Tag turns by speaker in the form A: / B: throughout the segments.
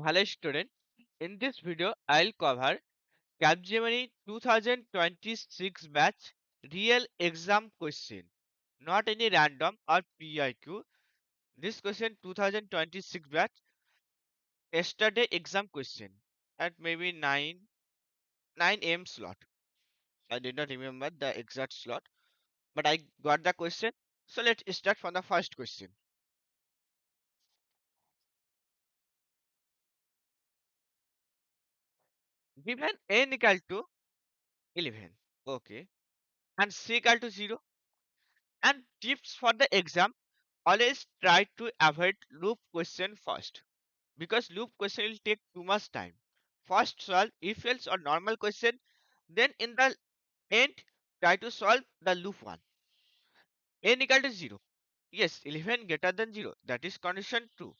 A: Hello student, in this video I'll cover Capgemini 2026 batch real exam question, not any random or PIQ. This question 2026 batch yesterday exam question at maybe 9 a.m. slot. I did not remember the exact slot, but I got the question. So let's start from the first question. Given n equal to 11, okay, and c equal to 0, and tips for the exam, always try to avoid loop question first because loop question will take too much time. First solve if else or normal question, then in the end try to solve the loop one. N equal to 0. Yes, 11 greater than 0. That is condition true.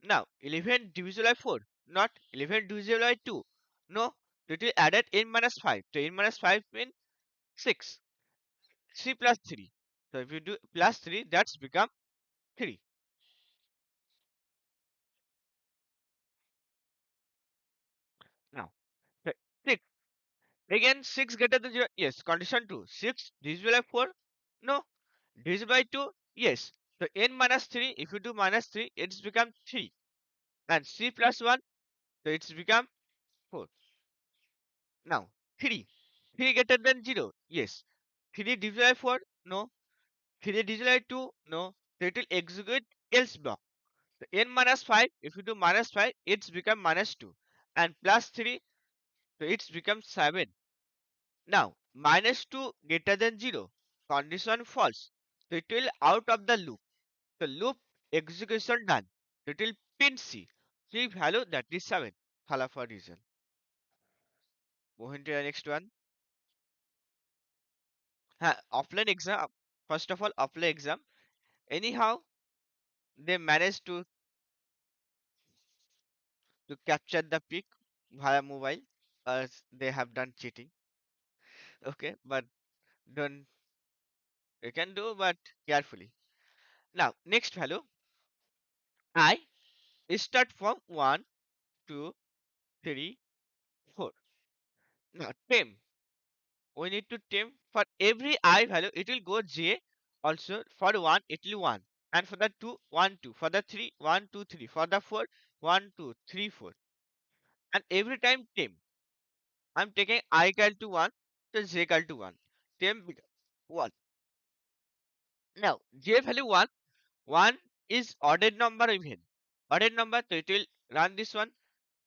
A: Now 11 divisible by 4, not 11 divisible by 2. No, it will added n minus 5. So n minus 5 means 6. 3 plus 3. So if you do plus 3, that's become 3. Now so 6. Again 6 greater than 0. Yes, condition 2. 6 divisible by 4. No. Divisible by 2. Yes. So n minus 3. If you do minus 3, it's become 3. And c plus 1. So it's become 4. Now 3. 3 greater than 0. Yes. 3 divisible by 4. No. 3 divisible by 2. No. So it will execute else block. So n minus 5. If you do minus 5, it's become minus 2. And plus 3. So it's become 7. Now, minus 2 greater than 0. Condition false. So it will out of the loop. The loop execution done. So it will pin C. C value that is 7. Follow for reason. Moving to the next one. Offline exam. First of all, offline exam. Anyhow, they managed to capture the peak via mobile. As they have done cheating. Okay, but don't you can do but carefully. Now, next value. I start from 1, 2, 3, 4. Now, temp. We need to temp for every I value. It will go J. Also, for 1, it will 1. And for the 2, 1, 2. For the 3, 1, 2, 3. For the 4, 1, 2, 3, 4. And every time temp. I'm taking I equal to 1, so J equal to 1. Temp becomes 1. Now, J value 1. 1 is ordered number even. Ordered number, so it will run this one.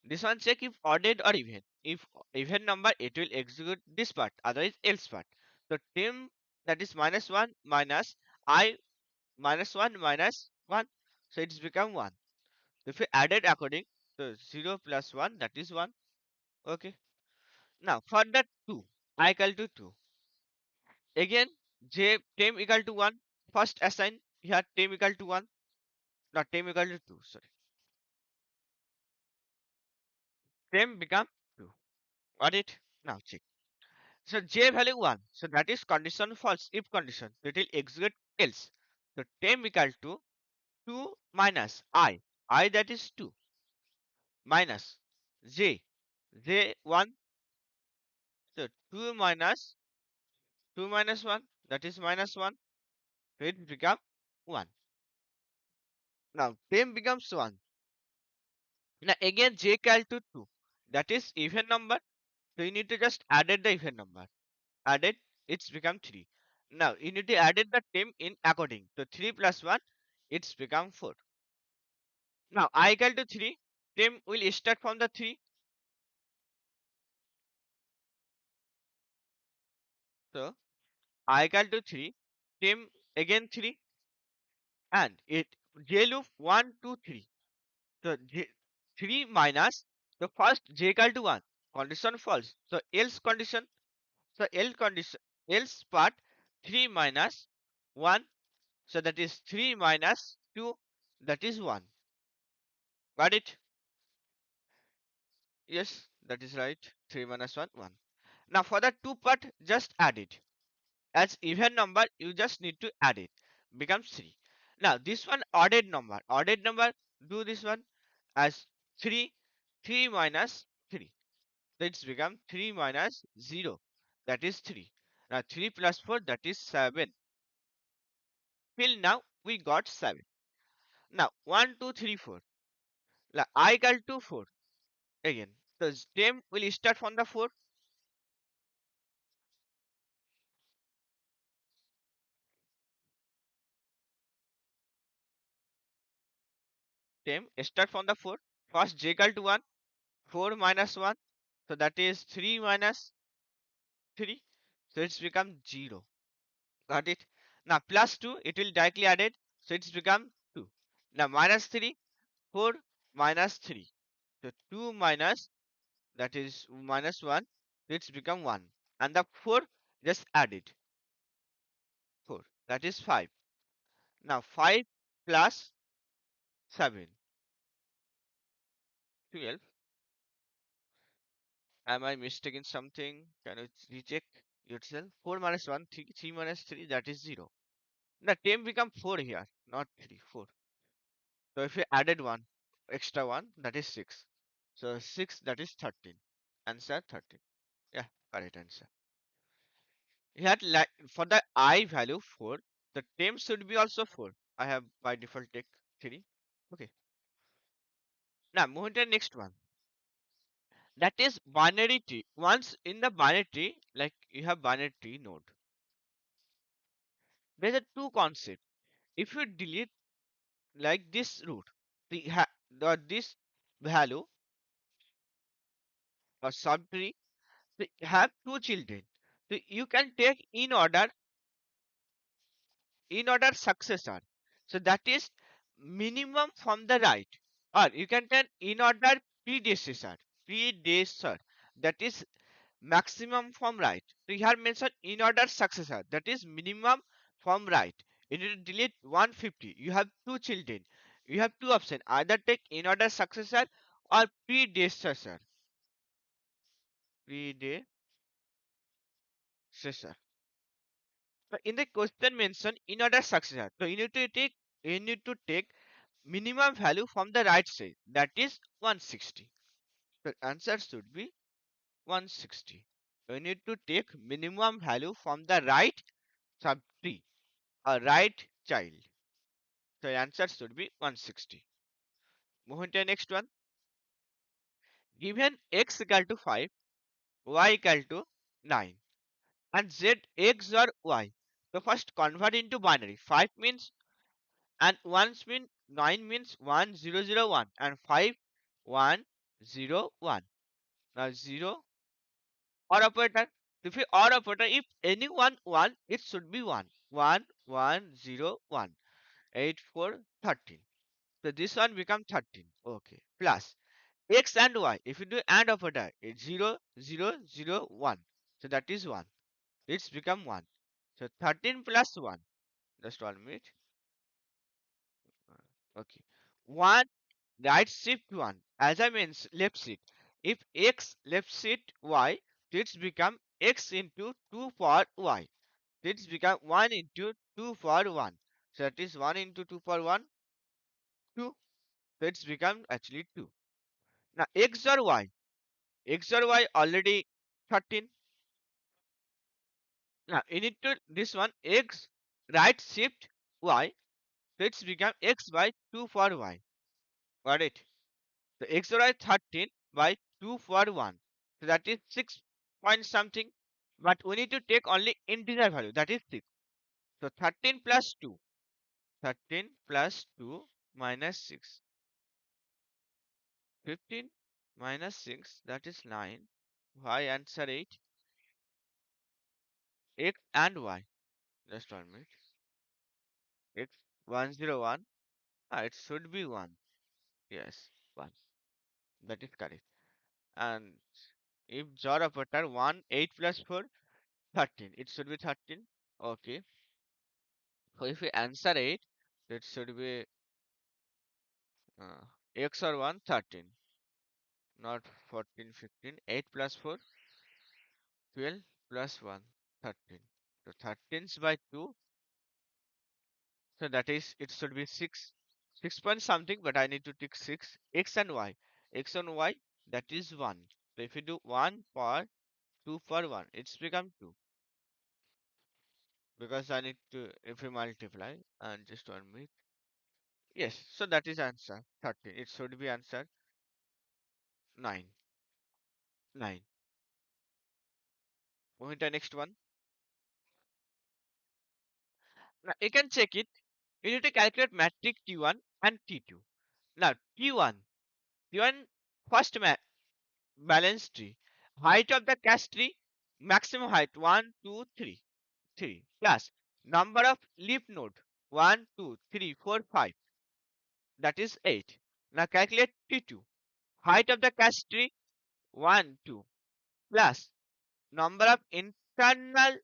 A: This one check if ordered or even. If even number, it will execute this part, otherwise else part. So temp that is minus 1 minus I minus 1 minus 1. So it's become 1. If we add it according, so 0 plus 1 that is 1. Okay. Now for that 2, I equal to 2. Again, j temp equal to 1. First assign here temp equal to 1. Not temp equal to 2. Sorry. Temp become 2. Got it? Now check. So j value 1. So that is condition false if condition. So it will execute else. So temp equal to 2 minus I. I that is 2 minus j. J 1. So 2 minus 1 that is minus 1. So it become 1. Now temp becomes 1. Now again j equal to 2. That is even number. So you need to just added the even number. Added, it's become 3. Now you need to added the temp in according. So 3 plus 1, it's become 4. Now I equal to 3. Temp will start from the 3. So I equal to 3. Temp again 3. And it j loop 1, 2, 3. So 3 minus the first j equal to 1. Condition false. So else condition. So else part 3 minus 1. So that is 3 minus 2. That is 1. Got it? Yes, that is right. 3 minus 1, 1. Now for the 2 part, just add it. As even number, you just need to add it. Becomes 3. Now this one ordered number. Ordered number, do this one as 3. 3 minus 3. So it's become 3 minus 0. That is 3. Now 3 plus 4, that is 7. Till now we got 7. Now 1, 2, 3, 4. Like I equal to 4. Again, the stem will start from the 4. Stem start from the 4. First j equal to 1. 4 minus 1. So that is 3 minus 3. So it's become 0. Got it? Now plus 2, it will directly added. So it's become 2. Now minus 3, 4 minus 3. So 2 minus, that is minus 1. So it's become 1. And the 4 just added. 4. That is 5. Now 5 plus 7. 12. Am I mistaken something? Can you recheck yourself? 4 minus 1, 3, 3 minus 3, that is 0. The term become 4 here, not 3, 4. So if you added 1, extra 1, that is 6. So 6, that is 13. Answer 13. Yeah, correct answer. Here, like for the I value 4, the term should be also 4. I have by default take 3. Okay. Now moving to the next one. That is binary tree. Once in the binary tree, like you have binary tree node, there's a two concept. If you delete like this root, this value or subtree, so you have two children. So you can take in order successor. So that is minimum from the right, or you can take in order predecessor. Predecessor. That is maximum from right. So you have mentioned in order successor. That is minimum from right. You need to delete 150. You have two children. You have two options. Either take in order successor or predecessor. Predecessor. So in the question mentioned in order successor. So you need to take minimum value from the right side. That is 160. The answer should be 160. You need to take minimum value from the right subtree, a right child. So the answer should be 160. Moving to the next one. Given x equal to 5, y equal to 9, and z x or y. So first convert into binary. 5 means and 1 means 9 means 1001 and 5 101. Now 0 or operator. If you or operator, if any one, it should be 1. 1 1 0 1 8 4 13. So this one become 13. Okay. Plus x and y. If you do and operator, it's 0 0 0 1. So that is 1. It's become 1. So 13 plus 1. Just 1 minute. Okay. 1 right shift 1. As I means left shift. If x left shift y, it's become x into 2 for y. It's become 1 into 2 for 1. So that is 1 into 2 for 1, 2. So it's become actually 2. Now x or y. X or y already 13. Now you need to this one x right shift y. So it's become x by 2 for y. Got it? So x or y 13 by 2 for 1. So that is 6 point something. But we need to take only integer value. That is 6. So 13 plus 2. 13 plus 2 minus 6. 15 minus 6. That is 9. Y answer 8. X and y. Just 1 minute. X 101. It should be 1. Yes, 1. That is correct. And if Jor operator 1, 8 plus 4, 13. It should be 13. Okay. So if we answer 8, it should be x or 1, 13. Not 14, 15. 8 plus 4, 12 plus 1, 13. So 13 by 2. So that is, it should be 6. 6 point something, but I need to take 6. X and y. X and y. that is 1. So if you do 1 for 2 for 1, it's become 2. Because I need to, if you multiply, and just 1 minute. Yes, so that is answer 13. It should be answer 9. 9. Moving to the next one. Now you can check it. You need to calculate matrix T1 and T2. Now T1 first balance tree. Height of the cache tree, maximum height 1, 2, 3. 3 plus number of leaf node 1, 2, 3, 4, 5. That is 8. Now calculate T2. Height of the cache tree 1, 2 plus number of internal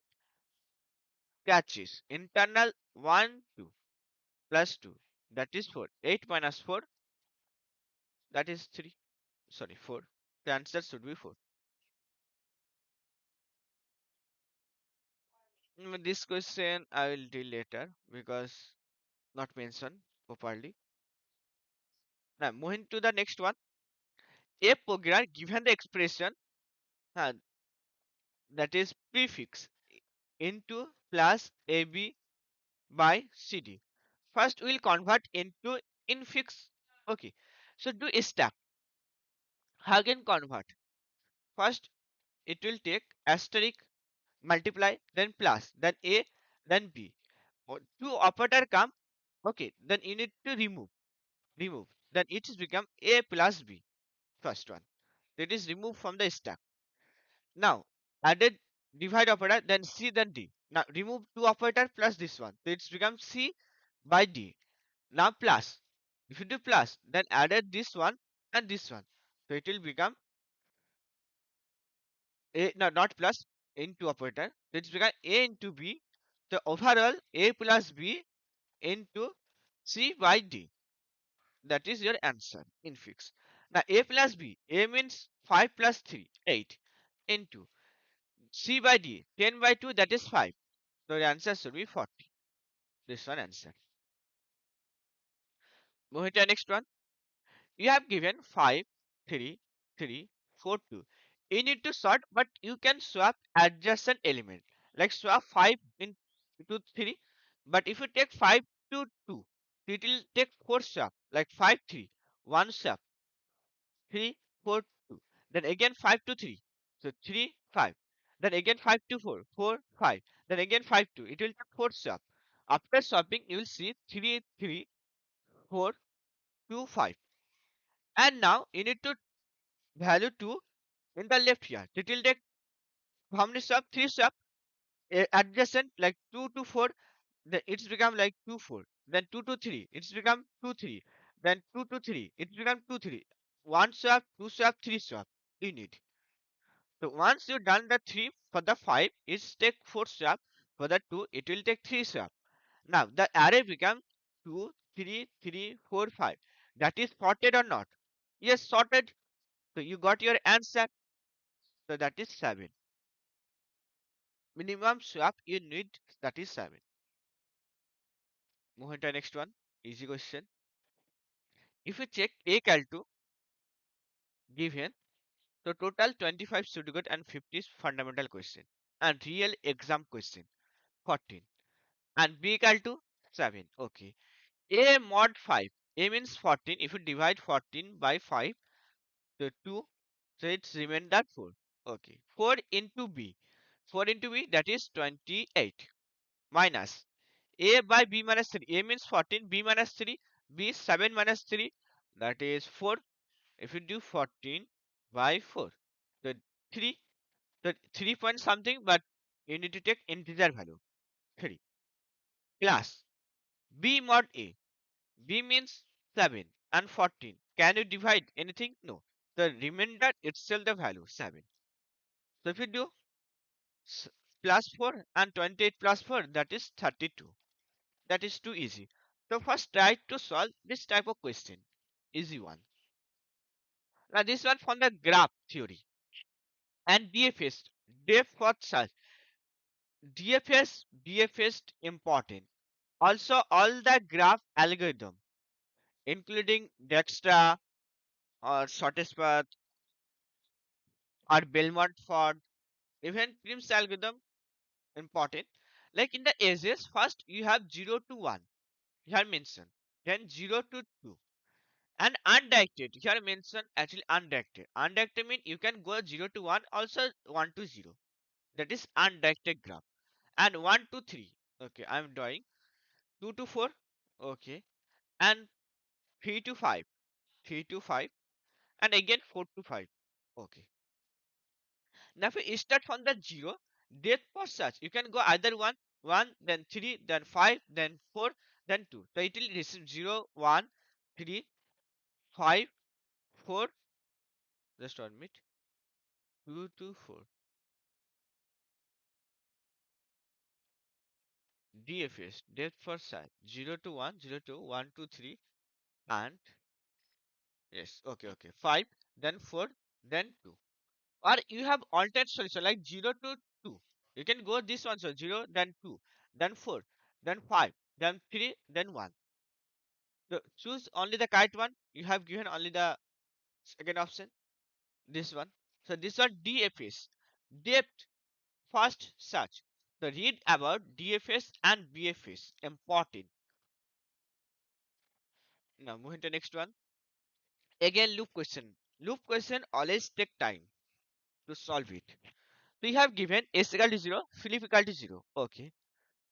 A: caches. Internal 1, 2 plus 2. That is 4. 8 minus 4. That is 3. Sorry, 4. The answer should be 4. This question I will do later because not mentioned properly. Now moving to the next one. A program given the expression uh, that is prefix into plus AB by CD. First we'll convert into infix. Okay. So do a step. How can convert? First it will take asterisk, multiply, then plus, then A, then B. Two operator come. Okay. Then you need to remove. Then it is become A plus B. First one. That is removed from the stack. Now added divide operator, then C, then D. Now remove two operator plus this one. So it's become C by D. Now plus. If you do plus, then added this one and this one. So it will become A, no, not plus, into operator. So it's become A into B. So overall A plus B into C by D. That is your answer in fix. Now A plus B. A means 5 plus 3, 8 into C by D, 10 by 2, that is 5. So the answer should be 40. This one answer. Moving to the next one. You have given 5, 3, 3, 4, 2. You need to sort, but you can swap adjacent element. Like swap 5 into 3. But if you take 5 to 2, it will take 4 swap. Like 5, 3, 1 swap, 3, 4, 2. Then again 5 to 3. So 3, 5. Then again 5 to 4, 4, 5. Then again 5 to. It will take 4 swap. After swapping, you will see 3, 3, 4, 2, 5. And now you need to value 2 in the left here. It will take how many swap? 3 swap. Adjacent like 2 to 4. Then it's become like 2, 4. Then 2 to 3. It's become 2, 3. Then 2 to 3. It's become 2, 3. 1 swap, 2 swap, 3 swap. You need. So once you done the 3 for the 5, it's take 4 swap. For the 2, it will take 3 swap. Now the array becomes 2, 3, 3, 4, 5. That is sorted or not? Yes, sorted. So you got your answer. So that is 7. Minimum swap you need, that is 7. Move on to the next one. Easy question. If you check A equal to given, so total 25 pseudocode and 50 is fundamental question. And real exam question 14. And B equal to 7. Okay. A mod 5. A means 14. If you divide 14 by 5, so 2. So it's remainder 4. Okay. 4 into B. 4 into B, that is 28. Minus A by B minus 3. A means 14. B minus 3. B 7 minus 3. That is 4. If you do 14 by 4. So 3. So 3 point something, but you need to take integer value. 3. Plus B mod A. B means 7 and 14. Can you divide anything? No. The remainder itself the value 7. So if you do plus 4 and 28 plus 4, that is 32. That is too easy. So first try to solve this type of question. Easy one. Now this one from the graph theory and DFS. Depth first search. DFS important. Also all the graph algorithm including Dextra or shortest path or Belmont Ford, even Prim's algorithm important. Like in the edges, first you have 0 to 1, here mentioned, then 0 to 2, and undirected, here mentioned actually undirected. Undirected means you can go 0 to 1, also 1 to 0. That is undirected graph. And 1 to 3. Okay, I'm drawing 2 to 4. Okay, and 3 to 5. 3 to 5, and again 4 to 5. Okay. Now if you start from the 0, depth for such, you can go either 1, 1, then 3, then 5, then 4, then 2. So it will receive 0, 1, 3, 5, 4, just 1 minute, 2 to 4. DFS, depth for size, 0 to 1, 0 to 1 to 3, and yes, okay, okay, 5, then 4, then 2. Or you have alternate solution like 0 to 2. You can go this one, so 0, then 2, then 4, then 5, then 3, then 1. So choose only the correct one. You have given only the second option, this one. So this one DFS, depth first search. So read about DFS and BFS. Important. Now moving to next one. Again loop question. Loop question always take time to solve it. So you have given S equal to 0, Philip equal to 0. Okay.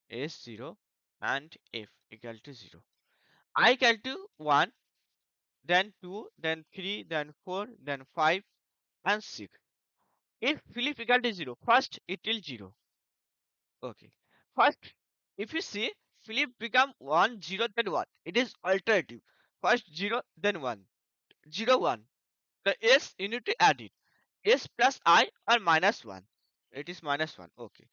A: S 0 and F equal to 0. I equal to 1, then 2, then 3, then 4, then 5, and 6. If Philip equal to 0, first it will 0. Okay. First, if you see Philip become 1, 0, then 1. It is alternative. First 0, then 1. 0, 1. The S you need to add it. S plus I or minus 1. It is minus 1. Okay.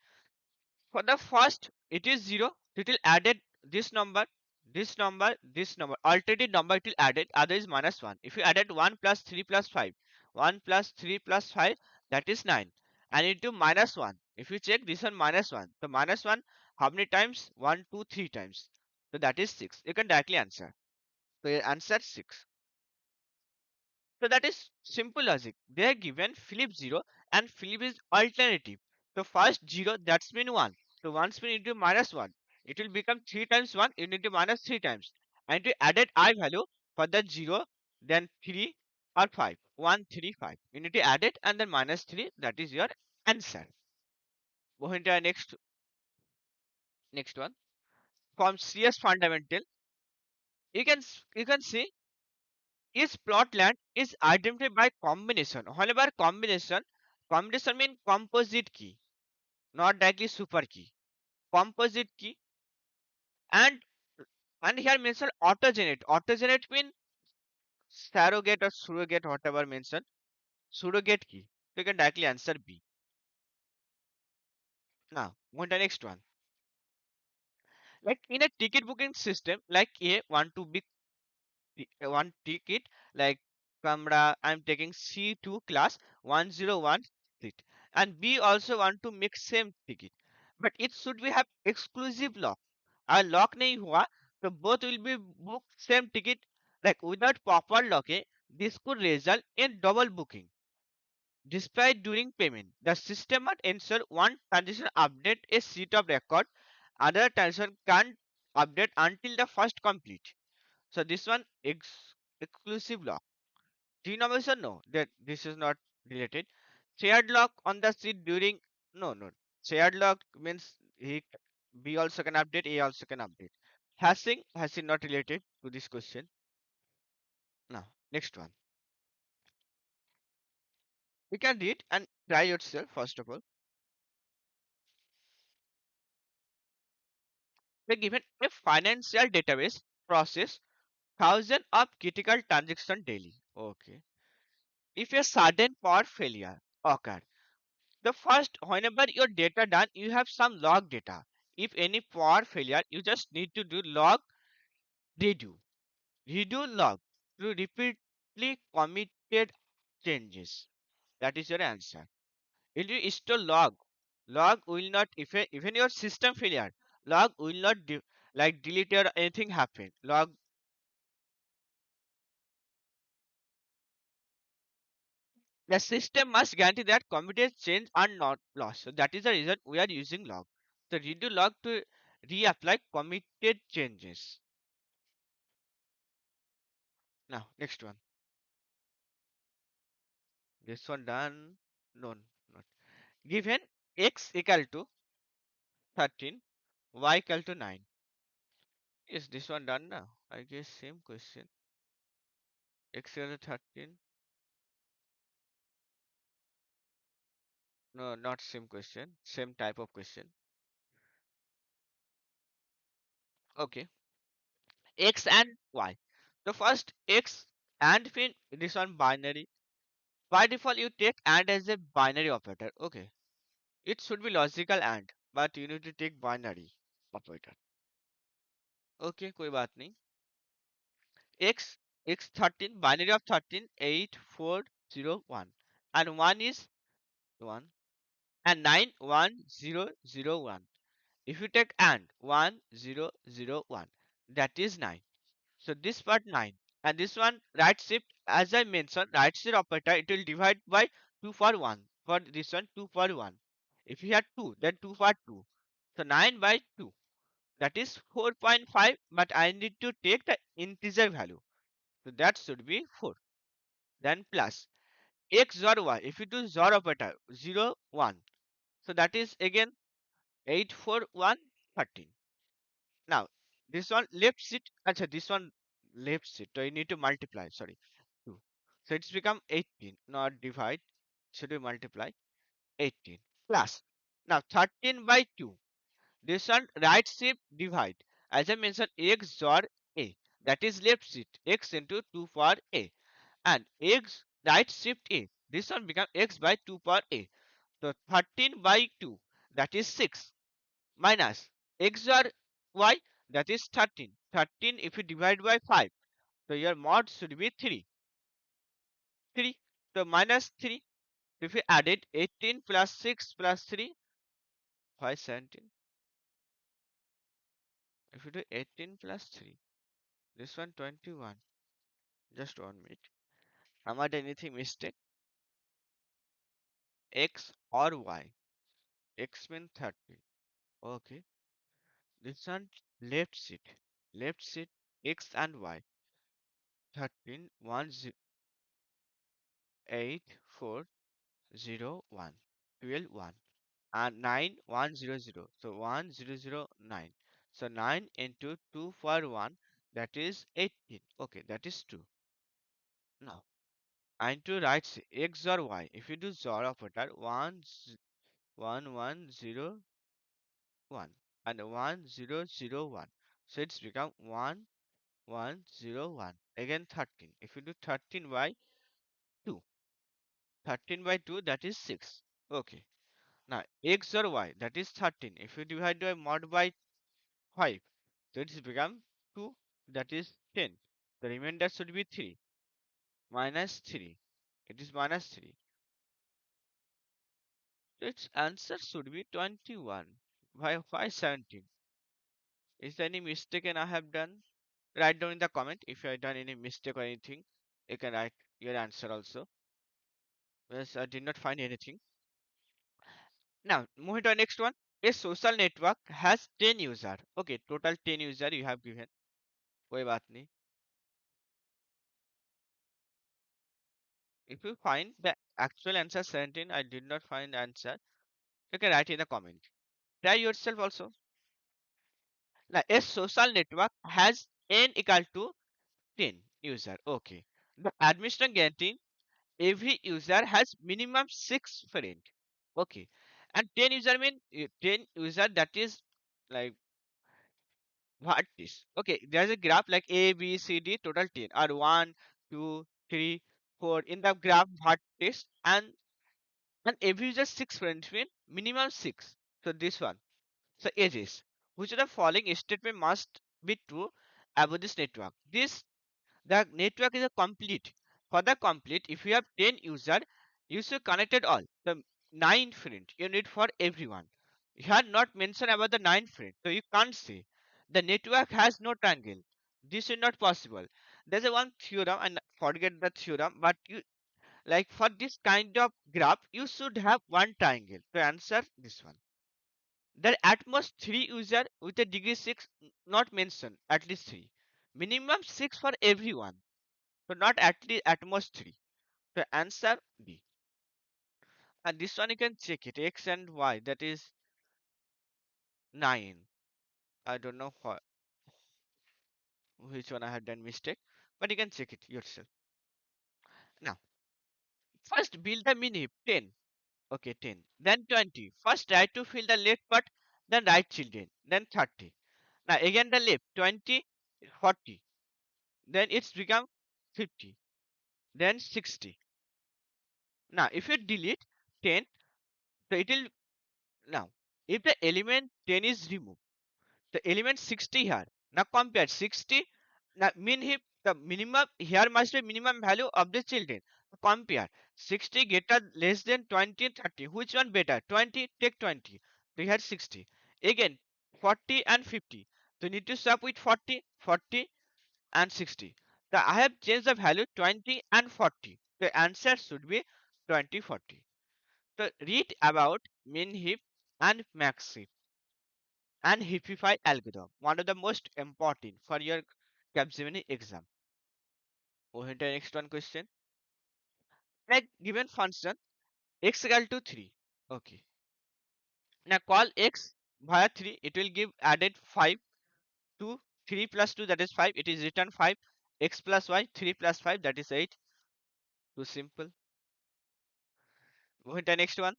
A: For the first, it is 0. It will added this number, this number, this number. Alternative number it will added. Other is minus 1. If you added 1 plus 3 plus 5, 1 plus 3 plus 5, that is 9. And into minus 1. If you check this one minus 1. So minus 1, how many times? 1, 2, 3 times. So that is 6. You can directly answer. So your answer 6. So that is simple logic. They are given Philip 0 and Philip is alternative. So first 0, that's mean 1. So 1 spin into minus 1. It will become 3 times 1 into minus 3 times. And to added I value for that 0, then 3 or 5. 1, 3, 5. You need to add it and then minus 3. That is your answer. Moving to our next one. From CS Fundamental, you can see each plot land is identified by combination. Whenever combination means composite key, not directly super key. Composite key, and here mentioned autogenate. Autogenate means surrogate or surrogate, whatever mentioned. Surrogate key. So you can directly answer B. Now, go to the next one. Like in a ticket booking system, like A want to book one ticket, like Kamra, I'm taking C2 class 101 seat, and B also want to make same ticket, but it should be have exclusive lock. और lock नहीं हुआ, so both will be booked same ticket. Like without proper locking, this could result in double booking. Despite during payment, the system must ensure one transaction update a sheet of record, other transaction can't update until the first complete. So this one exclusive lock. Denomination, no, that this is not related. Shared lock on the seat during, no. Shared lock means B also can update, A also can update. Hashing not related to this question. Now next one. You can read and try yourself first of all. They given a financial database process thousand of critical transaction daily. Okay. If a sudden power failure occur, the first, whenever your data done, you have some log data. If any power failure, you just need to do log redo. Redo log to repeatedly committed changes. That is your answer. If you store log, log will not, if even your system failure, log will not like delete or anything happen. Log, The system must guarantee that committed change are not lost. So that is the reason we are using log. So redo log to reapply committed changes. Now next one. This one done. No, not. Given x equal to 13, y equal to 9. Is this one done now? I guess same question. X equal to 13. No, not same question. Same type of question. Okay. X and Y. The first X and fin this one binary. By default, you take and as a binary operator. Okay. It should be logical and, but you need to take binary operator. Okay, कोई बात नहीं. X X 13 binary of 13 8 4 0 1 and 1 is 1 and 9 1 0 0 1. If you take and 1 0 0 1, that is 9. So this part 9 and this one right shift, as I mentioned, right shift operator, it will divide by 2 for 1. For this one 2 for 1. If you had 2, then 2 for 2. So 9 by 2, that is 4.5, but I need to take the integer value. So that should be 4. Then plus x or y. If you do XOR operator 0 1, so that is again 8 4 1 13. Now this one left shift, acha, this one left shift, so you need to multiply, sorry, 2. So it's become 18, not divide, should we multiply 18 plus. Now 13 by 2, this one right shift divide, as I mentioned, x or a, that is left shift x into 2 for a, and x right shift a, this one become x by 2 for a. So 13 by 2, that is 6, minus x or y, that is 13. 13 if you divide by 5, so your mod should be 3. 3. So minus 3. If you add it, 18 plus 6 plus 3, why 17? If you do 18 plus 3, this one 21. Just 1 minute. Am I done anything mistake? X or y? X means 13. Okay. This one left shift. Left shift x and y. 13 1 8 4 0 1 12 1 and 9 1 0 0. So 1 0 0 9. So 9 into 2 for 1, that is 18. Okay, that is 2. Now and to right x or y. If you do XOR operator 1 1 0 1 and 1 0 0 1. So it's become 1 1 0 1. Again 13. If you do 13 by 2, 13 by 2, that is 6. Okay. Now x or y, that is 13. If you divide by mod by 5, so it's become 2, that is 10. The remainder should be 3 minus 3. It is minus 3. So its answer should be 21. Why 17? Is there any mistake I have done? Write down in the comment if you have done any mistake or anything. You can write your answer also. Yes, I did not find anything. Now, moving to the next one. A social network has 10 user. Okay, total 10 user you have given. कोई बात नहीं. If you find the actual answer 17, I did not find answer, you can write in the comment. Try yourself also. Now, a social network has n equal to 10 user. Okay. The administration guarantee every user has minimum 6 friend. Okay. And 10 user mean 10 user, that is like what is. Okay. There's a graph like A, B, C, D, total 10 or 1, 2, 3, 4 in the graph what is, and every user 6 friends mean minimum 6. So this one. So ages. Which of the following statement must be true about this network? The network is a complete. For the complete, if you have 10 user, you should connected all. The 9 friend you need for everyone. You have not mentioned about the 9 friend. So you can't say. The network has no triangle. This is not possible. There's a one theorem and forget the theorem, but Like for this kind of graph, you should have one triangle to answer this one. There are at most 3 user with a degree 6 not mentioned, at least 3. Minimum 6 for everyone. So not at least at most 3. So answer B. And this one you can check it. X and Y, that is 9. I don't know which one I have done mistake, but you can check it yourself. Now, first build the min-heap 10. Okay, 10. Then 20. First try to fill the left part, then right children, then 30. Now again the left 20, 40. Then it's become 50. Then 60. Now if you delete 10, so it will now if the element 10 is removed, the element 60 here. Now compare 60. Now min heap the minimum here must be minimum value of the children. Compare 60 greater less than 20 and 30. Which one better? 20, take 20. So here 60. Again 40 and 50. So you need to swap with 40, 40 and 60. So I have changed the value 20 and 40. The answer should be 20, 40. So read about min heap and max heap and heapify algorithm. One of the most important for your Capgemini exam. Moving to the next one question. Like given function x equal to 3. Okay. Now call x via 3. It will give added 5 to 3 plus 2 that is 5. It is written 5. X plus y 3 plus 5 that is 8. Too simple. Moving to the next one.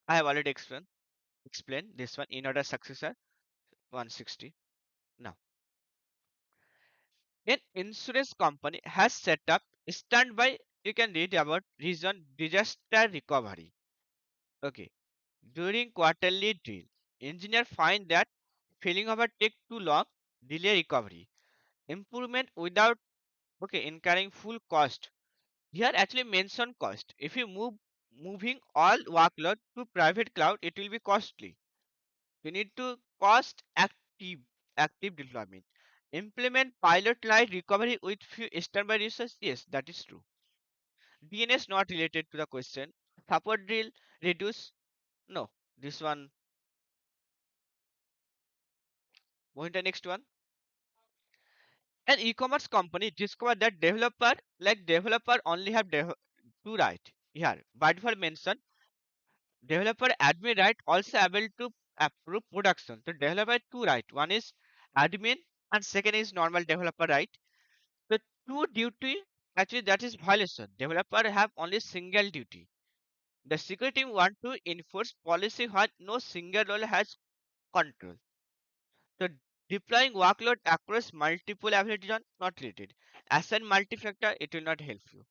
A: I have already explained this one in order successor 160. Now, an insurance company has set up standby. You can read about reason disaster recovery. Okay. During quarterly drill, engineer find that failing over take too long, delay recovery. Improvement without incurring full cost. Here actually mention cost. If you moving all workload to private cloud, it will be costly. You need to cost active deployment. Implement pilot light recovery with few standby resources. Yes, that is true. DNS not related to the question. Support drill reduce. No, this one. Moving to the next one. An e-commerce company discovered that developer only have two right. Here, by default mention developer admin right also able to approve production. So developer two right. One is admin and second is normal developer right. The two duty actually that is violation. Developer have only single duty. The security team want to enforce policy where no single role has control. So deploying workload across multiple applications not related. Assign multi-factor it will not help you.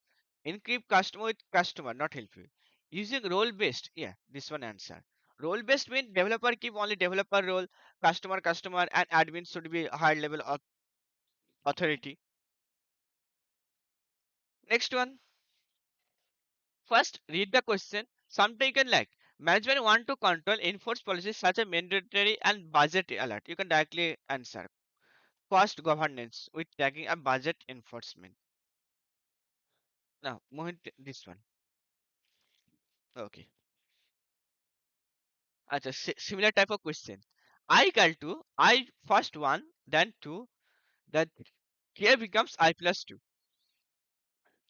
A: Encrypt customer with customer not help you. Using role based, yeah, this one answer. Role based means developer keep only developer role, customer and admin should be higher level of authority. Next one. First, read the question. Sometimes you can like management want to control enforce policies such as mandatory and budget alert. You can directly answer. Cost governance with tagging a budget enforcement. Now, moving to this one. Okay. Acha, similar type of question. I equal to I first one, then two, then here becomes I plus two.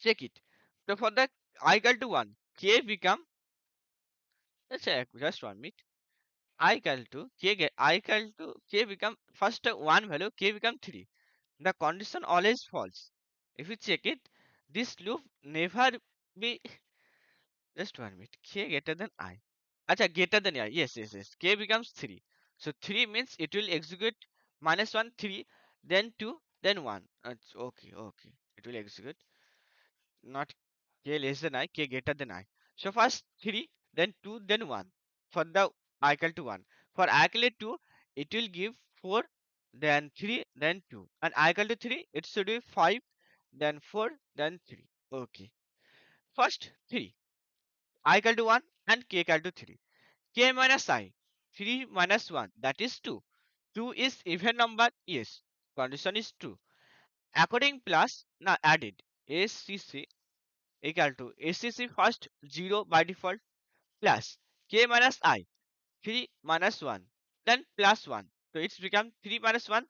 A: Check it. So for the I equal to one, k become let's check just 1 minute. I equal to I equal to k become first one value k become three. The condition always false. If you check it, this loop never be just 1 minute. K greater than I. Acha, greater than I. Yes. K becomes 3. So 3 means it will execute minus 1, 3, then 2, then 1. Okay. It will execute not K less than I, K greater than I. So first 3, then 2, then 1. For the I equal to 1. For I equal to 2, it will give 4, then 3, then 2. And I equal to 3, it should be 5, then 4, then 3. Okay. First 3. I equal to 1 and K equal to 3. K minus I. 3 minus 1. That is 2. 2 is even number. Yes. Condition is true. According plus. Now added. SCC. equal to ACC first 0 by default plus k minus I 3 minus 1 then plus 1. So it's become 3 minus 1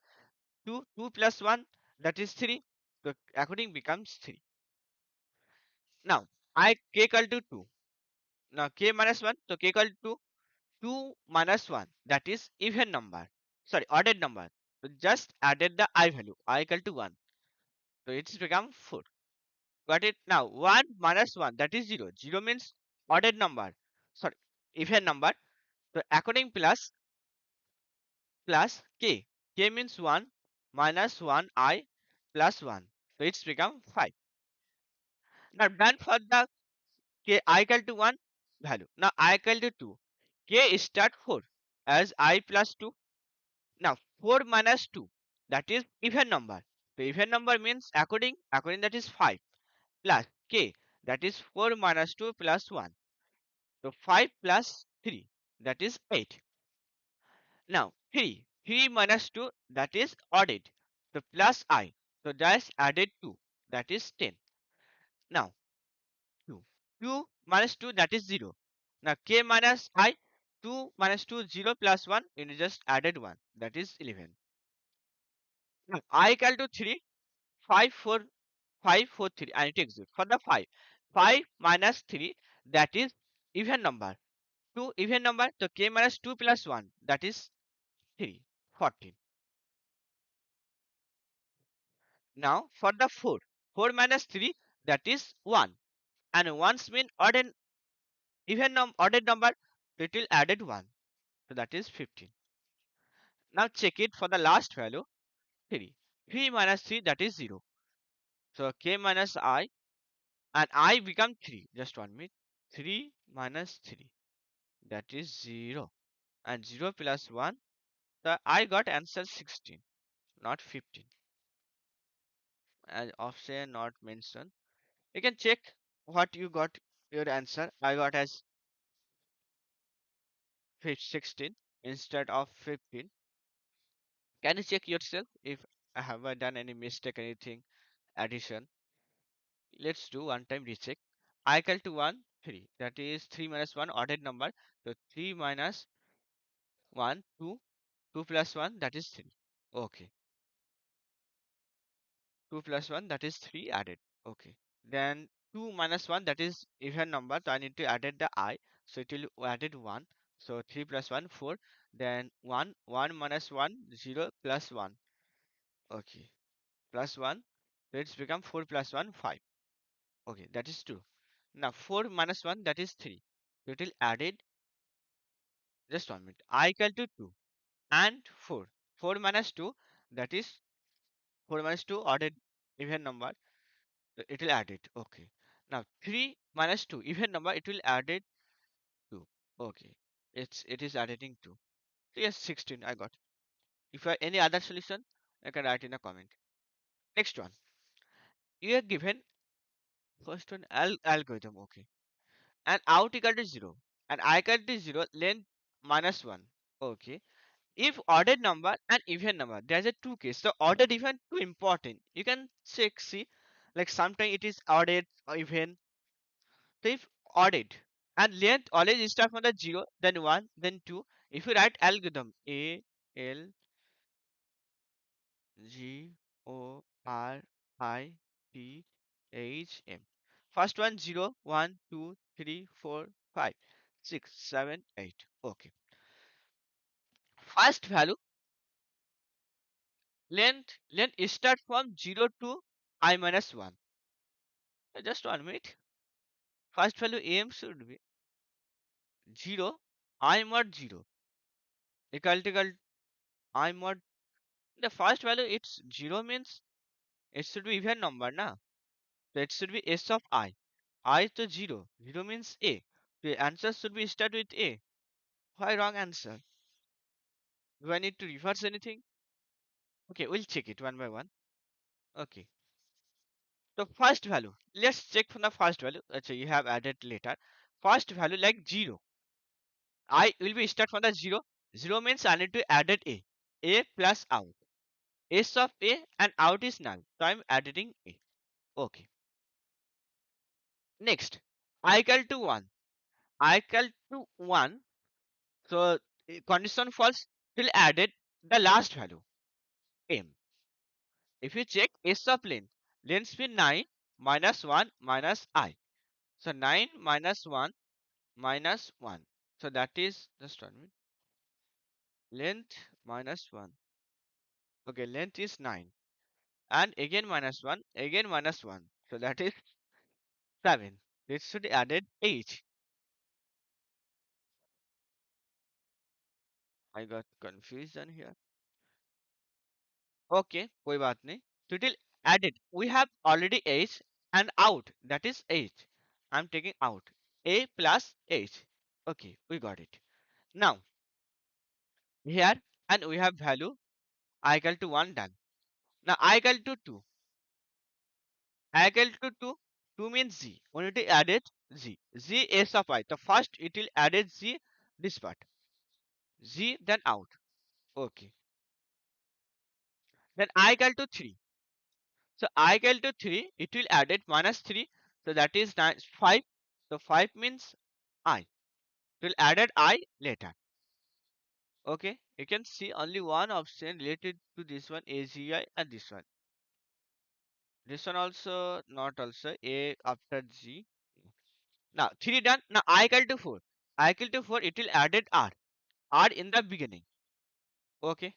A: 2 2 plus 1 that is 3. So according becomes 3. Now I k equal to 2. Now k minus 1 so k equal to 2 minus 1 that is even number, sorry odded number. So just added the I value I equal to 1. So it's become 4. Got it? Now 1 minus 1 that is 0. 0 means odded number, sorry even number. So according plus k. K means 1 minus 1 I plus 1. So it's become 5. Now done for the k I equal to 1 value. Now I equal to 2. K start 4 as I plus 2. Now 4 minus 2 that is even number. So even number means according that is 5 plus k that is 4 minus 2 plus 1. So 5 plus 3 that is 8. Now 3 minus 2 that is odded. So plus I. So that's added 2 that is 10. Now 2. 2 minus 2 that is 0. Now k minus I 2 minus 2 0 plus 1 you just added 1 that is 11. Now I equal to 3 5 4 5 4 3 I need to execute for the 5. 5 minus 3 that is even number. 2 even number so k minus 2 plus 1 that is 3 14. Now for the 4 4 minus 3 that is 1 and 1's mean odd and odded number so it will added 1 so that is 15. Now check it for the last value 3. 3 minus 3 that is 0. So k minus I and I become 3. Just 1 minute. 3 minus 3 that is 0 and 0 plus 1. So I got answer 16 not 15. As option not mentioned. You can check what you got your answer. I got as 16 instead of 15. Can you check yourself if I have done any mistake, anything, addition? Let's do one time recheck. I equal to 1, 3. That is 3 minus 1, odded number. So 3 minus 1, 2. 2 plus 1, that is 3. Okay. 2 plus 1, that is 3 added. Okay. Then 2 minus 1, that is even number. So I need to add the I. So it will added 1. So 3 plus 1, 4. Then 1, 1 minus 1, 0 plus 1. Okay. Plus 1. So it's become 4 plus 1, 5. Okay. That is 2. Now 4 minus 1 that is 3. So it will added just 1 minute. I equal to 2 and 4. 4 minus 2 that is 4 minus 2 odded even number. So it will add it. Okay. Now 3 minus 2 even number it will add it 2. Okay. It is adding 2. So yes 16 I got. If you have any other solution you can write in a comment. Next one. You are given first one algorithm. Okay. And out equal to 0 and I equal to 0 length minus 1. Okay. If ordered number and even number there's a two case. So ordered even too important. You can check see like sometimes it is ordered or even. So if ordered and length always start from the 0 then 1 then 2. If you write algorithm ALGORITM, first one 0 1 2 3 4 5 6 7 8. Okay. First value length start from 0 to I minus 1. Just 1 minute. First value am should be 0 I mod 0 equal I mod. The first value it's 0 means it should be even number na. So it should be s of I to 0. 0 means a. The answer should be start with a. Why wrong answer? Do I need to reverse anything? Okay, we'll check it one by one. Okay. So first value. Let's check from the first value. So you have added later. First value like 0. I will be start from the 0. 0 means I need to add it a. A plus out. S of a and out is null. So I'm adding a. Okay. Next, I equal to 1. I equal to 1. So condition false till added the last value m. If you check s of length mean 9 minus 1 minus I. So 9 minus 1 minus 1. So that is just 1 minute. Length minus 1. Okay, length is 9. And again minus 1, again minus 1. So that is 7. This should added 8. I got confusion here. Okay, कोई बात नहीं. So it will added. We have already h and out. That is h. I'm taking out. A plus h. Okay, we got it. Now here and we have value I equal to 1 done. Now I equal to 2. I equal to 2. 2 means z. When it is added z. Z s of I. The first it will added z this part. Z then out. Okay. Then I equal to 3. So I equal to 3, it will add it minus 3. So that is 5. So 5 means I. It will added I later. Okay. You can see only one option related to this one AGI and this one. This one also not also A after G. Now 3 done. Now I equal to 4. I equal to 4, it will added R. R in the beginning. Okay.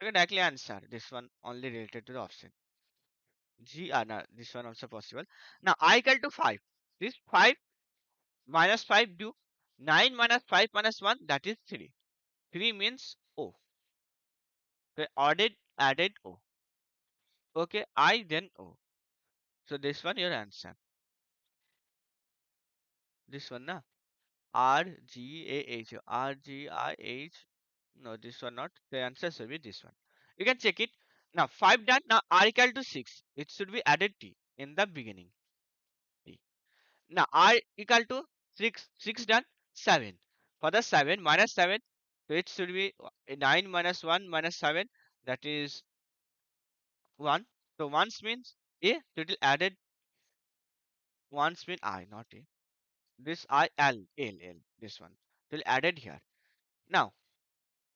A: You can directly answer this one only related to the option. G no, this one also possible. Now I equal to 5. This 5 minus 5 do 9 minus 5 minus 1 that is 3. 3 means O. So added O. Okay, I then O. So this one your answer. This one na RGAH. No, this one not. The answer should be this one. You can check it. Now 5 done. Now R equal to 6. It should be added T in the beginning. T. Now R equal to 6. 6 done. 7. For the 7 minus 7. So it should be 9 minus 1 minus 7. That is 1. So once means A. So it will added once mean I, not A. This I L. This one. It will added here. Now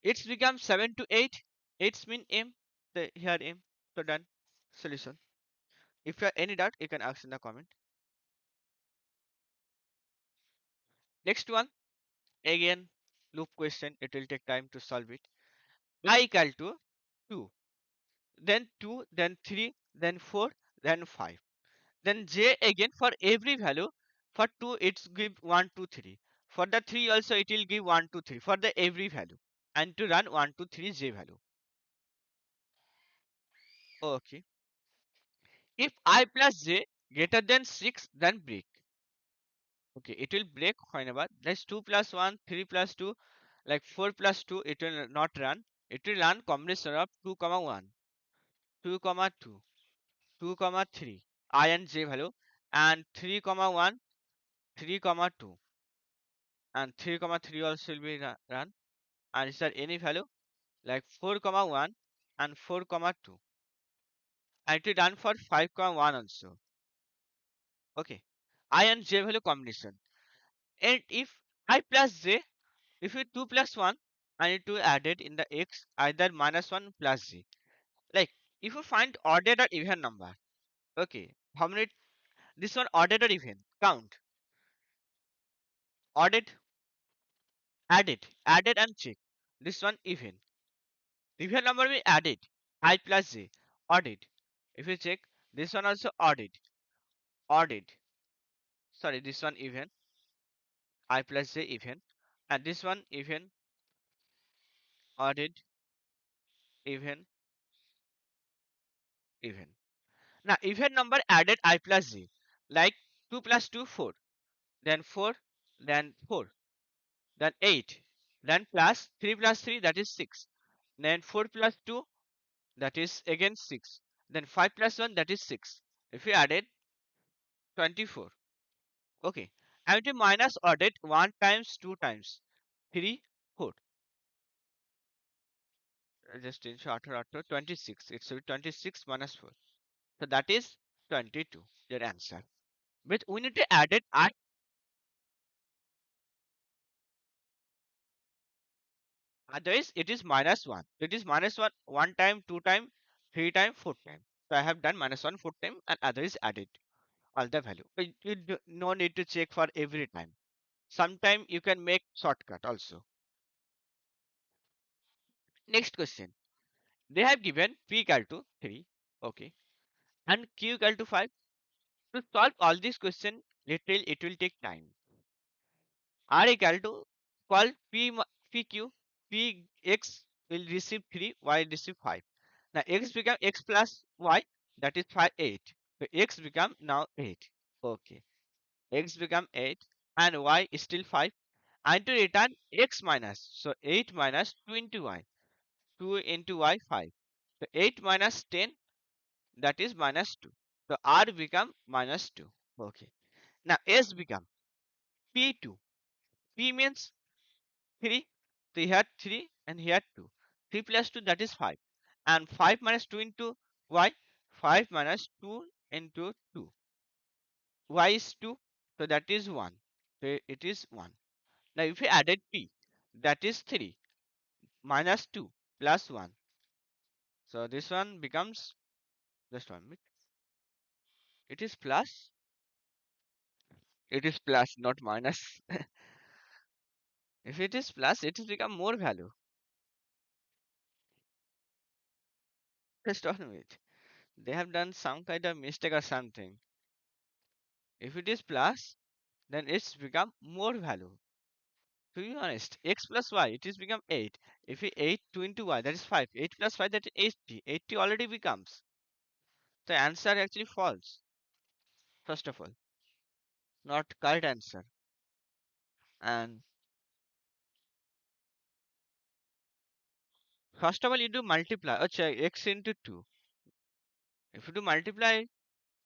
A: it's become 7 to 8. 8 mean M. The here M. So done. Solution. If you have any doubt, you can ask in the comment. Next one. Again, loop question. It will take time to solve it. I equal to 2. Then 2, then 3, then 4, then 5. Then j again for every value. For 2 it's give 1 2 3. For the 3 also it will give 1 2 3 for the every value. And to run 1 2 3 j value. Okay. If I plus j greater than 6 then break. Okay, it will break whenever that's 2 plus 1 3 plus 2 like 4 plus 2 it will not run. It will run combination of 2 comma 1 2 comma 2 2 comma 3 I and j value and 3 comma 1 3 comma 2 and 3 comma 3 also will be run. And is there any value like 4 comma 1 and 4 comma 2 and it will run for 5 comma 1 also. Okay, I and j value combination. And if I plus j, if you 2 plus 1 I need to add it in the x either minus 1 plus j. Like if you find ordered or even number. Okay, how many this one ordered or even count ordered added and check. This one even number we added I plus j ordered. If you check this one also ordered. Sorry, this one even I plus j even and this one ordered even even. Now even number added I plus j like 2 plus 2 4 then 4 then 4 then 8 then plus 3 plus 3 that is 6 then 4 plus 2 that is again 6 then 5 plus 1 that is 6 if you added 24. Okay, and to minus ordered 1 times 2 times 3 4 just in shorter order 26 it should be 26 minus 4 so that is 22 your answer. But we need to add it at, otherwise it is minus 1. It is minus 1 one time, two time, three time, four time. So I have done minus 1 four time and other is added all the value. No need to check for every time. Sometime you can make shortcut also. Next question. They have given p equal to 3, okay, and q equal to 5. To solve all these questions, literally it will take time. R equal to call pq, p x will receive 3, y receive 5. Now x become x plus y, that is 5, 8. So x become now 8. Okay, x become 8 and y is still 5. And to return x minus, so 8 minus 2 into y, 2 into y 5. So 8 minus 10, that is minus 2. So r become minus 2. Okay. Now s become p2. P means 3. So here 3 and here 2. 3 plus 2, that is 5. And 5 minus 2 into y. 5 minus 2 into 2. Y is 2. So that is 1. So it is 1. Now if we added p, that is 3 minus 2 plus 1. So this one becomes, just 1 minute. It is plus. It is plus, not minus. If it is plus, it has become more value. Just 1 minute. They have done some kind of mistake or something. If it is plus, then it's become more value. To be honest, x plus y, it is become 8. If we 8, 2 into y, that is 5. 8 plus 5, that is 80. 80 already becomes. The answer actually false. First of all, not correct answer. And first of all, you do multiply. X into 2. If you do multiply,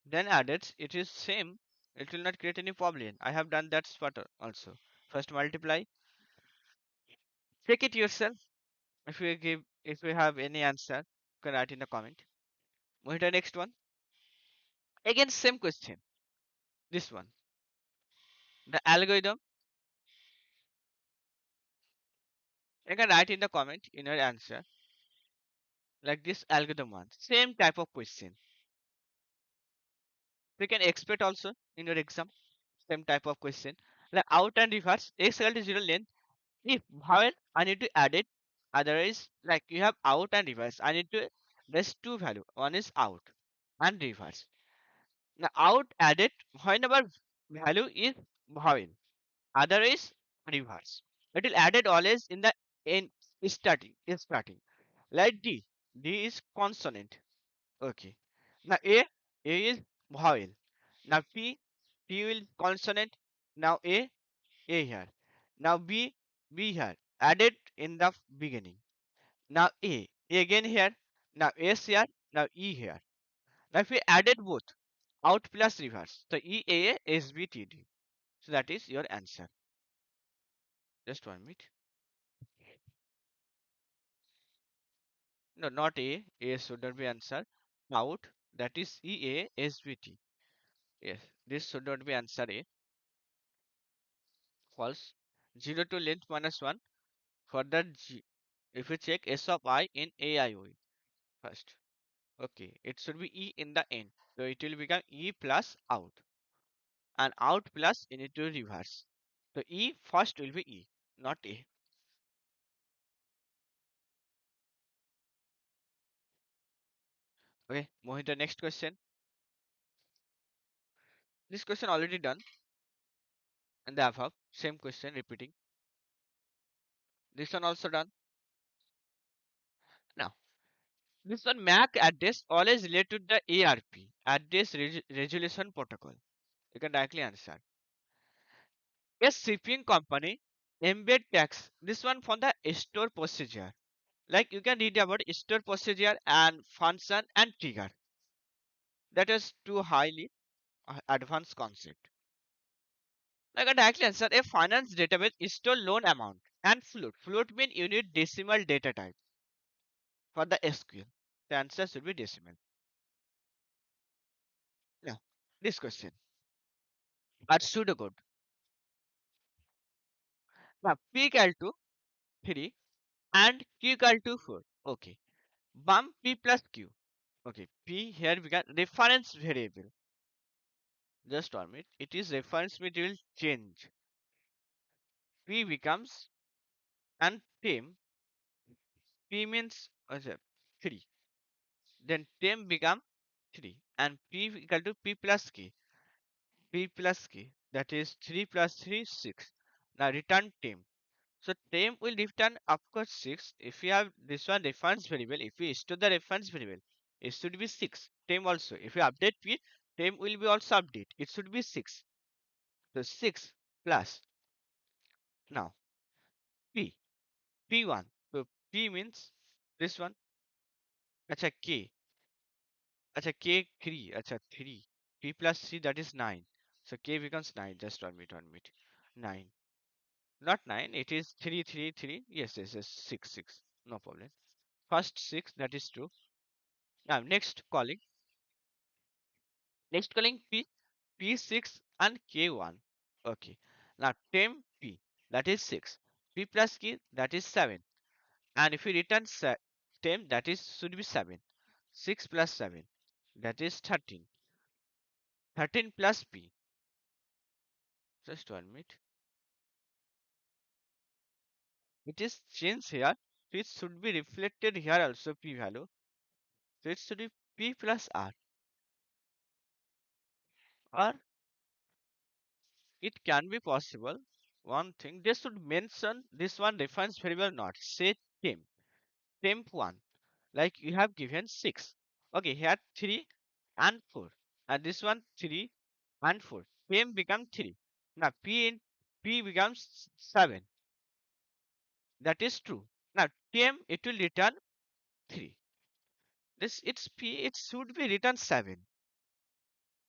A: then add it is same. It will not create any problem. I have done that spot also. First multiply. Check it yourself. If you have any answer, you can write in the comment. Move to the next one. Again, same question. This one. The algorithm. You can write in the comment in your answer. Like this algorithm one. Same type of question. You can expect also in your exam. Same type of question. Like out and reverse. X equal to 0 length. If however I need to add it. Otherwise, like you have out and reverse. I need to, there's two value. One is out and reverse. Now out added whenever value is vowel. Other is reverse. It will added always in the in starting. Like D. D is consonant. Okay. Now A is vowel. Now P will consonant. Now A here. Now B here. Added in the beginning. Now A again here. Now S here. Now E here. Now if we added both, out plus reverse. So EAA SBTD. So that is your answer. Just 1 minute. No, not A. A should not be answer. Out. That is EA SBT. Yes. This should not be answer A. False. 0 to length minus 1. Further G. If you check S of I in AIO first. Okay. It should be E in the end. So it will become E plus out. And out plus you need to reverse. So E first will be E, not A. Okay. Moving to the next question. This question already done and the above. Same question repeating. This one also done. Now, this one MAC address always related to the ARP, address resolution protocol. You can directly answer. A shipping company embed tags. This one from the store procedure. Like you can read about store procedure and function and trigger. That is too highly advanced concept. Like a directly answer, a finance database store loan amount and float. Float mean you need decimal data type for the SQL. The answer should be decimal. Now, this question. or pseudocode. Now p equal to 3 and q equal to 4. Okay. Bump p plus q. Okay. P here we got reference variable. Just 1 minute. It is reference variable change. P becomes and temp. P means 3. Then temp become 3 and p equal to p plus k. P plus k, that is 3 plus 3 6. Now return temp. So temp will return of course 6. If we have this one reference variable, if we store the reference variable, it should be 6. Temp also. If we update p, temp will be also update. It should be 6. So 6 plus now p p1. So p means this one. Acha k. Acha k 3. Acha 3. P plus 3, that is 9. So k becomes 9. Just 1 minute. 9. Not 9, it is 3 3 3. Yes, yes, yes, 6 6. No problem. First 6, that is true. Now next calling p p6 and k1. Okay. Now temp p, that is 6. P plus k, that is 7. And if we return temp, that is should be 7. 6 plus 7, that is 13. 13 plus p. Just 1 minute. It is changed here. So it should be reflected here also p value. So it should be p plus r. Or it can be possible. One thing, they should mention this one reference variable not. Say temp1. Like you have given 6. Okay, here 3 and 4. And this one 3 and 4. Temp become 3. Now p becomes 7. That is true. Now temp it will return 3. This it's p, it should be written 7.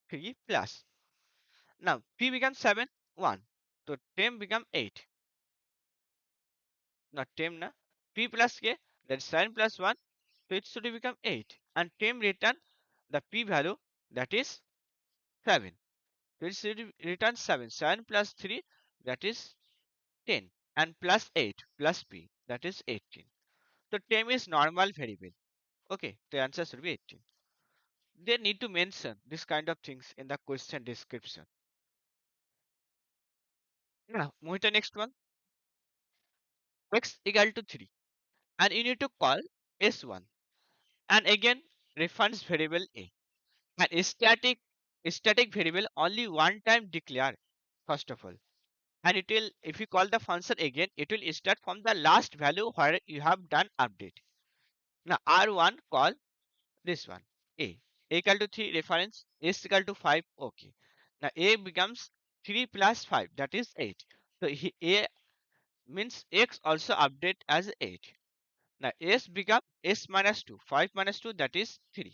A: 3 plus. Now p becomes 7, 1. So temp become 8. Not temp na. P plus k, that is 7 plus 1. So it should become 8. And temp return the p value, that is 7. So it should return 7. 7 plus 3, that is 10. And plus 8 plus p, that is 18. So temp is normal variable. Okay, the answer should be 18. They need to mention this kind of things in the question description. Now, move to the next one. X equal to 3. And you need to call S1. And again, reference variable A. And static variable only one time declare, first of all. And it will, if you call the function again, it will start from the last value where you have done update. Now R1 call this one A. A equal to 3 reference, S equal to 5. Okay. Now A becomes 3 plus 5, that is 8. So A means X also update as 8. Now S become S minus 2. 5 minus 2, that is 3.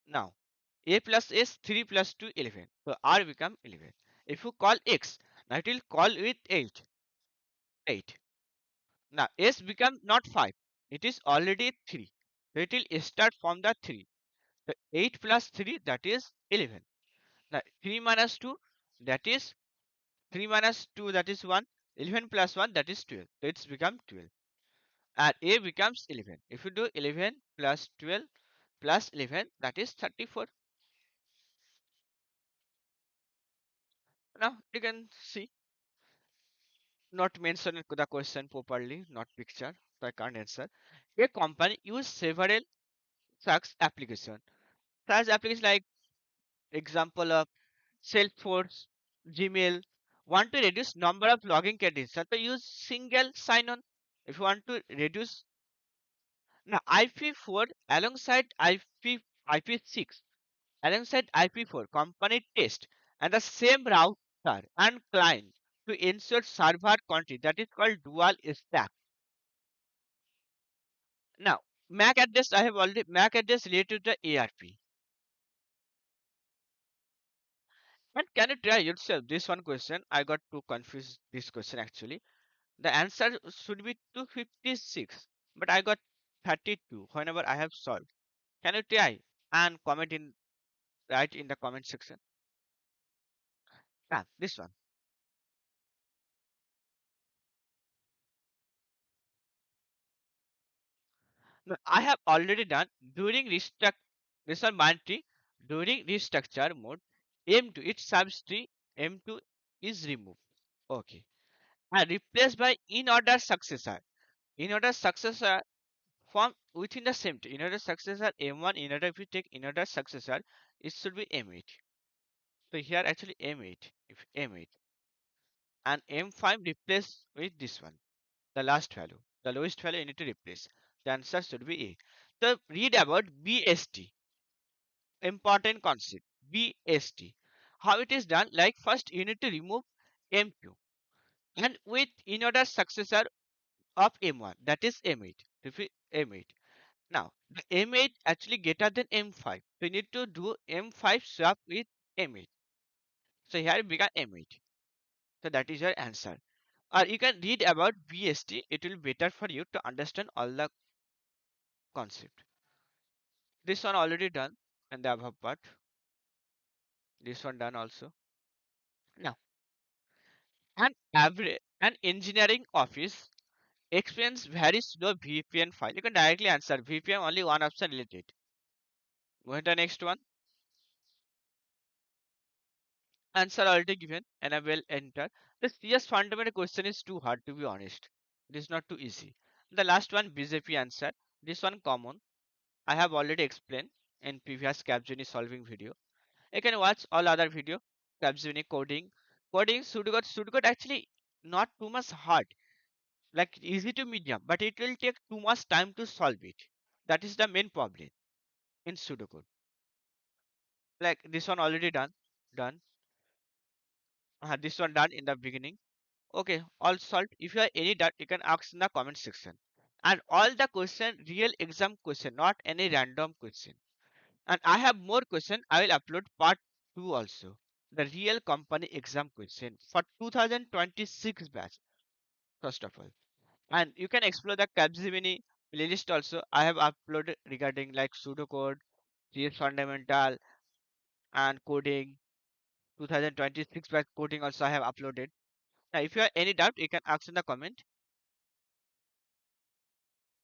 A: Now A plus S, 3 plus 2 11. So R become 11. If you call X, now it will call with 8. 8. Now S become not 5. It is already 3. So it will start from the 3. So 8 plus 3, that is 11. Now 3 minus 2, that is 3 minus 2, that is 1. 11 plus 1, that is 12. So it's become 12. And A becomes 11. If you do 11 plus 12 plus 11, that is 34. Now you can see, not mention the question properly, not picture, so I can't answer. A company use several such application. Such applications like example of Salesforce, Gmail. Want to reduce number of login credentials, so use single sign-on. If you want to reduce now IP4 alongside IP6 alongside IP4 company test and the same router and client to ensure server country, that is called dual stack. Now MAC address, I have already MAC address related to the ARP. And can you try yourself this one question? I got too confused this question actually. The answer should be 256, but I got 32 whenever I have solved. Can you try and comment in, write in the comment section? This one. No, I have already done during restruct this one binary during restructure mode. M2 its subtree M2 is removed. Okay. And replaced by in order successor. In order successor form within the same tree. In order successor M1 in order if you take in order successor it should be M8. So here actually M8 if M8 and M5 replace with this one. The last value. The lowest value you need to replace. The answer should be A. So read about BST. Important concept. BST. How it is done? Like first you need to remove M2 and with in order successor of M1 that is M8. Repeat M8. Now the M8 actually greater than M5. So you need to do M5 swap with M8. So here it become M8. So that is your answer. Or you can read about BST. It will be better for you to understand all the concept. This one already done and the above part. This one done also. Now, an engineering office experience very slow VPN file. You can directly answer VPN only one option related. Go to the next one. Answer already given. Enable enter. The CS fundamental question is too hard to be honest. It is not too easy. The last one BJP answer. This one common. I have already explained in previous Capgemini solving video. You can watch all other video. Capgemini coding. Coding pseudocode. Pseudocode actually not too much hard. Like easy to medium, but it will take too much time to solve it. That is the main problem in pseudocode. Like this one already done. This one done in the beginning. Okay, all solved. If you have any doubt, you can ask in the comment section. And all the question real exam question, not any random question. And I have more question. I will upload part 2 also. The real company exam question for 2026 batch, first of all. And you can explore the Capgemini playlist also. I have uploaded regarding like pseudocode, CS fundamental, and coding. 2026 batch coding also I have uploaded. Now, if you have any doubt, you can ask in the comment.